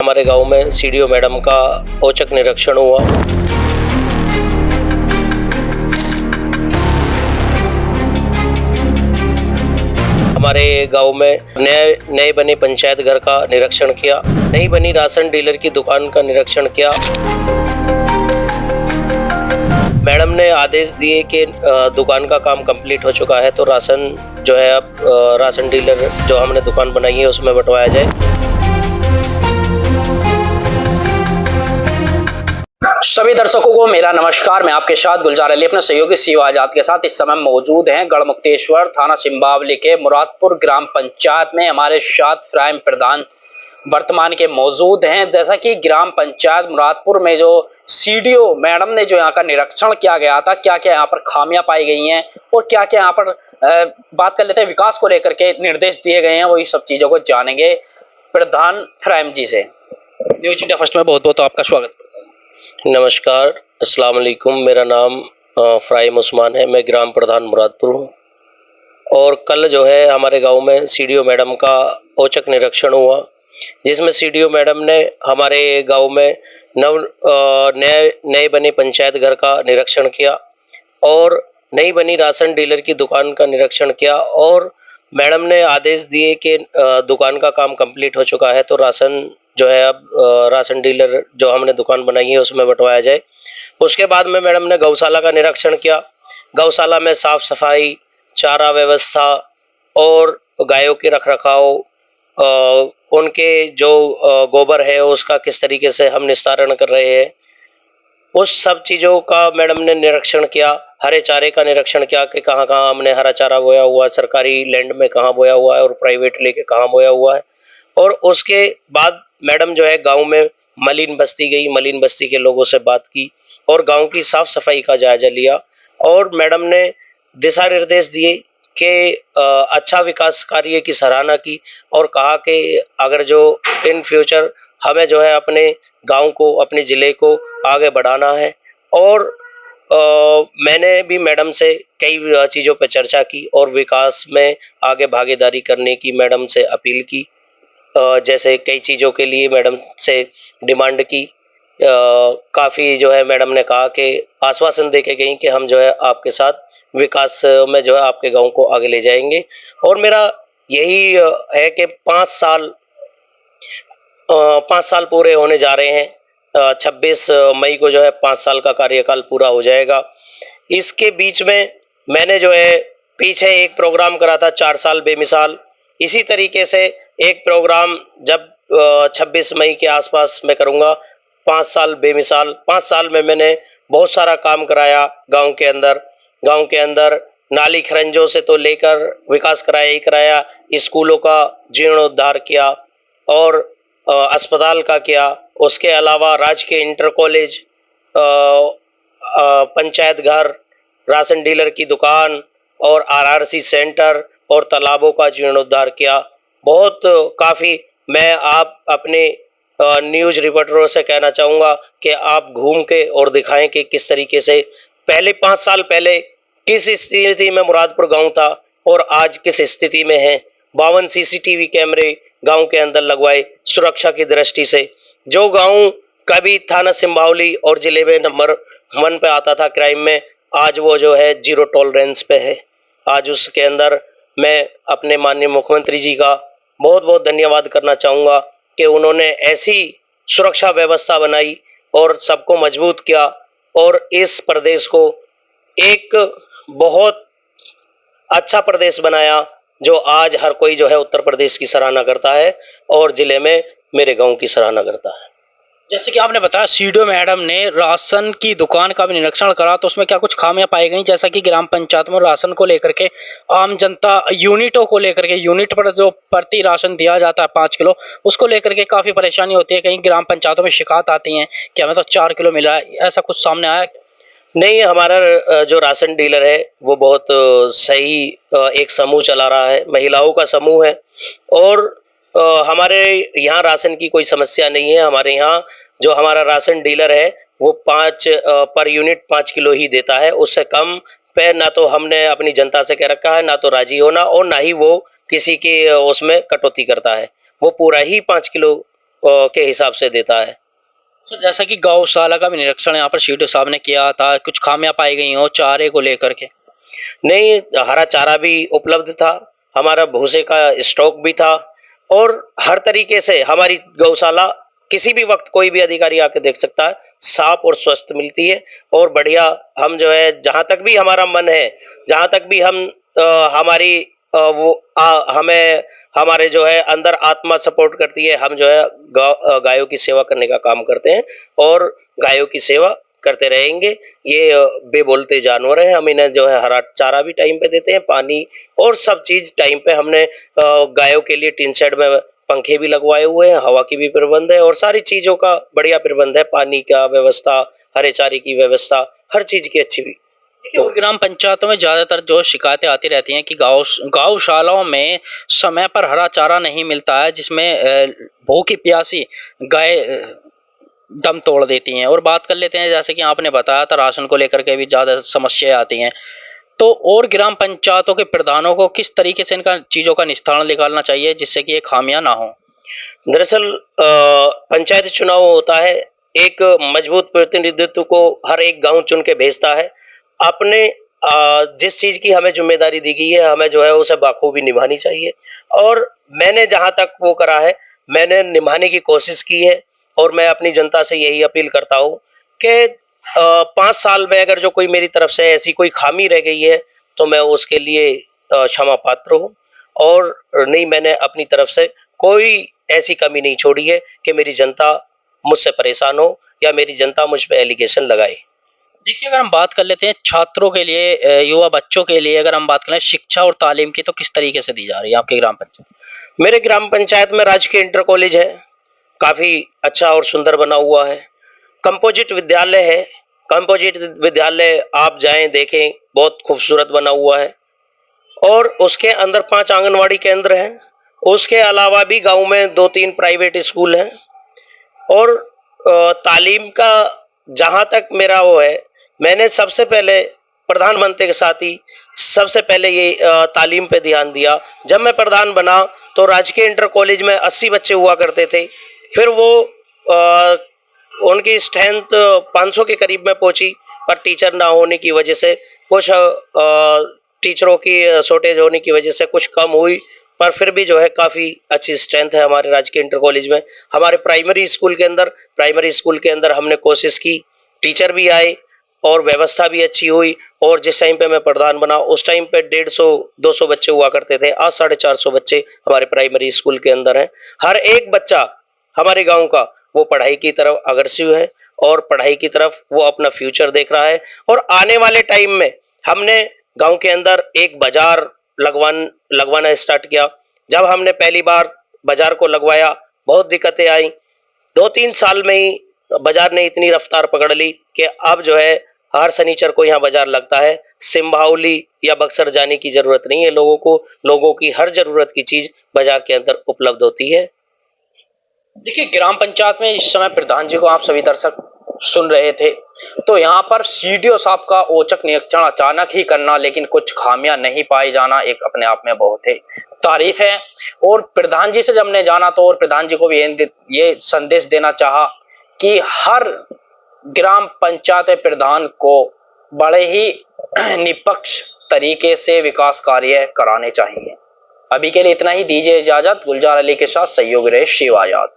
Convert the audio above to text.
हमारे गांव में सीडीओ मैडम का औचक निरीक्षण हुआ। हमारे गांव में नए बने पंचायत घर का निरीक्षण किया, नई बनी राशन डीलर की दुकान का निरीक्षण किया। मैडम ने आदेश दिए कि दुकान का काम कंप्लीट हो चुका है तो राशन जो है अब राशन डीलर जो हमने दुकान बनाई है उसमें बंटवाया जाए। सभी दर्शकों को मेरा नमस्कार। मैं आपके साथ गुलजार अली अपने सहयोगी शिवा आजाद के साथ इस समय मौजूद हैं गढ़मुक्तेश्वर थाना सिंबावली के मुरादपुर ग्राम पंचायत में। हमारे साथ प्राइम प्रधान वर्तमान के मौजूद हैं। जैसा कि ग्राम पंचायत मुरादपुर में जो सीडीओ मैडम ने जो यहाँ का निरीक्षण किया गया था, क्या क्या यहाँ पर खामियां पाई गई हैं और क्या क्या यहाँ पर बात कर लेते हैं विकास को लेकर के निर्देश दिए गए हैं, वही सब चीजों को जानेंगे प्रधान फ्राइम जी से। न्यूज इंडिया फर्स्ट में बहुत बहुत आपका स्वागत। नमस्कार, अस्सलाम वालेकुम। मेरा नाम फ़राइम उस्मान है, मैं ग्राम प्रधान मुरादपुर हूँ। और कल जो है हमारे गांव में सीडीओ मैडम का औचक निरीक्षण हुआ, जिसमें सीडीओ मैडम ने हमारे गांव में नए बने पंचायत घर का निरीक्षण किया और नई बनी राशन डीलर की दुकान का निरीक्षण किया। और मैडम ने आदेश दिए कि दुकान का काम कंप्लीट हो चुका है तो राशन जो है अब राशन डीलर जो हमने दुकान बनाई है उसमें बंटवाया जाए। उसके बाद में मैडम ने गौशाला का निरीक्षण किया। गौशाला में साफ सफाई, चारा व्यवस्था और गायों के रखरखाव, उनके जो गोबर है उसका किस तरीके से हम निस्तारण कर रहे हैं, उस सब चीज़ों का मैडम ने निरीक्षण किया। हरे चारे का निरीक्षण किया कि कहाँ कहाँ हमने हरा चारा बोया हुआ है, सरकारी लैंड में कहाँ बोया हुआ है और प्राइवेट लेके कहाँ बोया हुआ है। और उसके बाद मैडम जो है गांव में मलिन बस्ती गई, मलिन बस्ती के लोगों से बात की और गांव की साफ सफाई का जायजा लिया। और मैडम ने दिशा निर्देश दिए कि अच्छा विकास कार्य की सराहना की और कहा कि अगर जो इन फ्यूचर हमें जो है अपने गांव को, अपने ज़िले को आगे बढ़ाना है। और मैंने भी मैडम से कई चीज़ों पर चर्चा की और विकास में आगे भागीदारी करने की मैडम से अपील की। जैसे कई चीज़ों के लिए मैडम से डिमांड की। काफ़ी जो है मैडम ने कहा कि आश्वासन दे के गई कि हम जो है आपके साथ विकास में जो है आपके गांव को आगे ले जाएंगे। और मेरा यही है कि 5 साल पूरे होने जा रहे हैं। 26 मई को जो है 5 साल का कार्यकाल पूरा हो जाएगा। इसके बीच में मैंने जो है पीछे एक प्रोग्राम करा था 4 साल बेमिसाल। इसी तरीके से एक प्रोग्राम जब 26 मई के आसपास मैं करूँगा 5 साल बेमिसाल। 5 साल में मैंने बहुत सारा काम कराया गांव के अंदर। गांव के अंदर नाली खरंजों से तो लेकर विकास कराया ही कराया, स्कूलों का जीर्णोद्धार किया और अस्पताल का किया। उसके अलावा राजकीय इंटर कॉलेज, पंचायत घर, राशन डीलर की दुकान और आरआरसी सेंटर और तालाबों का जीर्णोद्धार किया। बहुत काफ़ी मैं आप अपने न्यूज़ रिपोर्टरों से कहना चाहूँगा कि आप घूम के और दिखाएं कि किस तरीके से पहले 5 साल पहले किस स्थिति में मुरादपुर गांव था और आज किस स्थिति में है। 52 सीसीटीवी कैमरे गांव के अंदर लगवाए सुरक्षा की दृष्टि से। जो गांव कभी थाना सिंबावली और जिले में नंबर 1 पे आता था क्राइम में, आज वो जो है 0 टॉलरेंस पे है। आज उसके अंदर मैं अपने माननीय मुख्यमंत्री जी का बहुत बहुत धन्यवाद करना चाहूँगा कि उन्होंने ऐसी सुरक्षा व्यवस्था बनाई और सबको मजबूत किया और इस प्रदेश को एक बहुत अच्छा प्रदेश बनाया, जो आज हर कोई जो है उत्तर प्रदेश की सराहना करता है और जिले में मेरे गांव की सराहना करता है। जैसे कि आपने बताया सीडीओ मैडम ने राशन की दुकान का भी निरीक्षण करा, तो उसमें क्या कुछ खामियां पाई गई? जैसा कि ग्राम पंचायत में राशन को लेकर के आम जनता यूनिटों को लेकर के, यूनिट पर जो प्रति राशन दिया जाता है 5 किलो, उसको लेकर के काफी परेशानी होती है। कहीं ग्राम पंचायतों में शिकायत आती है कि हमें तो 4 किलो मिला है, ऐसा कुछ सामने आया? नहीं, हमारा जो राशन डीलर है वो बहुत सही एक समूह चला रहा है, महिलाओं का समूह है। और हमारे यहाँ राशन की कोई समस्या नहीं है। हमारे यहाँ जो हमारा राशन डीलर है वो 5 पर यूनिट 5 किलो ही देता है। उससे कम पे ना तो हमने अपनी जनता से कह रखा है, ना तो राजी होना और ना ही वो किसी की उसमें कटौती करता है। वो पूरा ही 5 किलो के हिसाब से देता है। तो जैसा कि गौशाला का भी निरीक्षण यहाँ पर सीडीओ साहब ने किया था, कुछ खामियां पाई गई हो चारे को लेकर के? नहीं, हरा चारा भी उपलब्ध था, हमारा भूसे का स्टॉक भी था और हर तरीके से हमारी गौशाला किसी भी वक्त कोई भी अधिकारी आके देख सकता है, साफ और स्वस्थ मिलती है और बढ़िया। हम जो है जहाँ तक भी हमारा मन है, जहाँ तक भी हम हमारी हमें हमारे जो है अंदर आत्मा सपोर्ट करती है, हम जो है गायों की सेवा करने का काम करते हैं और गायों की सेवा करते रहेंगे। ये बेबोलते जानवर हैं, हम इन्हें जो है हरा चारा भी टाइम पे देते हैं, पानी और सब चीज टाइम पे। हमने गायों के लिए टीन शेड में पंखे भी लगवाए हुए हैं, हवा की भी प्रबंध है और सारी चीजों का बढ़िया प्रबंध है, पानी का व्यवस्था, हरे चारे की व्यवस्था, हर चीज की अच्छी भी। देखिए, और ग्राम पंचायतों में ज्यादातर जो शिकायतें आती रहती हैं कि गौशालाओं में समय पर हरा चारा नहीं मिलता है, जिसमें भूखी प्यासी गाय दम तोड़ देती हैं। और बात कर लेते हैं, जैसे कि आपने बताया था, राशन को लेकर के भी ज्यादा समस्याएं आती हैं। तो और ग्राम पंचायतों के प्रधानों को किस तरीके से इनका चीजों का निस्तारण निकालना चाहिए जिससे कि ये खामियां ना हो? दरअसल पंचायत चुनाव होता है, एक मजबूत प्रतिनिधित्व को हर एक गांव चुन के भेजता है। अपने जिस चीज की हमें जिम्मेदारी दी गई है, हमें जो है उसे बाखूबी निभानी चाहिए और मैंने जहां तक वो करा है, मैंने निभाने की कोशिश की है और मैं अपनी जनता से यही अपील करता हूँ कि 5 साल में अगर जो कोई मेरी तरफ से ऐसी कोई खामी रह गई है तो मैं उसके लिए क्षमा पात्र हूँ और नहीं, मैंने अपनी तरफ से कोई ऐसी कमी नहीं छोड़ी है कि मेरी जनता मुझसे परेशान हो या मेरी जनता मुझ पे एलिगेशन लगाए। देखिए, अगर हम बात कर लेते हैं छात्रों के लिए, युवा बच्चों के लिए अगर हम बात करें शिक्षा और तालीम की, तो किस तरीके से दी जा रही है आपके ग्राम पंचायत? मेरे ग्राम पंचायत में राजकीय इंटर कॉलेज है, काफी अच्छा और सुंदर बना हुआ है। कंपोजिट विद्यालय है, कंपोजिट विद्यालय आप जाएं देखें, बहुत खूबसूरत बना हुआ है और उसके अंदर 5 आंगनवाड़ी केंद्र हैं। उसके अलावा भी गांव में 2-3 प्राइवेट स्कूल हैं और तालीम का जहाँ तक मेरा वो है, मैंने सबसे पहले प्रधान बनते के साथ ही सबसे पहले ये तालीम पे ध्यान दिया। जब मैं प्रधान बना तो राजकीय इंटर कॉलेज में 80 बच्चे हुआ करते थे, फिर वो अ, उनकी स्ट्रेंथ 500 के करीब में पहुंची, पर टीचर ना होने की वजह से कुछ टीचरों की शॉर्टेज होने की वजह से कुछ कम हुई, पर फिर भी जो है काफी अच्छी स्ट्रेंथ है हमारे राजकीय इंटर कॉलेज में। हमारे प्राइमरी स्कूल के अंदर हमने कोशिश की, टीचर भी आए और व्यवस्था भी अच्छी हुई और जिस टाइम पे मैं प्रधान बना उस टाइम पे 150-200 बच्चे हुआ करते थे, आज 450 बच्चे हमारे प्राइमरी स्कूल के अंदर हैं। हर एक बच्चा हमारे गांव का वो पढ़ाई की तरफ अग्रसर है और पढ़ाई की तरफ वो अपना फ्यूचर देख रहा है और आने वाले टाइम में हमने गांव के अंदर एक बाजार लगवाना स्टार्ट किया। जब हमने पहली बार बाजार को लगवाया, बहुत दिक्कतें आई, 2-3 साल में ही बाजार ने इतनी रफ्तार पकड़ ली कि अब जो है हर शनिचर को यहाँ बाजार लगता है। सिंभावली या बक्सर जाने की जरूरत नहीं है लोगों को, लोगों की हर जरूरत की चीज बाजार के अंदर उपलब्ध होती है। देखिए, ग्राम पंचायत में इस समय प्रधान जी को आप सभी दर्शक सुन रहे थे, तो यहाँ पर सीडीओ साहब का औचक निरीक्षण अचानक ही करना, लेकिन कुछ खामियां नहीं पाई जाना, एक अपने आप में बहुत ही तारीफ है। और प्रधान जी से जब हमने जाना तो और प्रधान जी को भी ये संदेश देना चाहा कि हर ग्राम पंचायत प्रधान को बड़े ही निष्पक्ष तरीके से विकास कार्य कराने चाहिए। अभी के लिए इतना ही, दीजिए इजाजत। गुलजार अली के साथ सहयोगी रहे शिव आजाद।